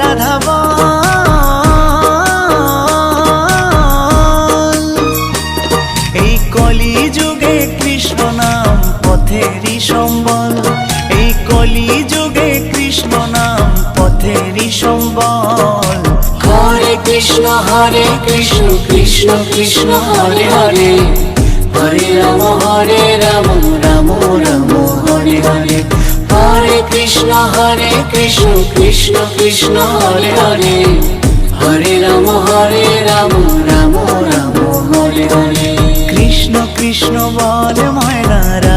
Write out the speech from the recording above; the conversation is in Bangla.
রাধা বল। এই কলি যুগে কৃষ্ণ নাম পথেরই সম্বল, এই কলি যুগে কৃষ্ণ নাম পথেরই সম্বল। হরে কৃষ্ণ কৃষ্ণ কৃষ্ণ হরে হরে, হরে রাম রাম রাম হরে হরে। হরে কৃষ্ণ কৃষ্ণ কৃষ্ণ হরে হরে, হরে রাম রাম রাম রাম হরে হরে। কৃষ্ণ কৃষ্ণ বল ময়না।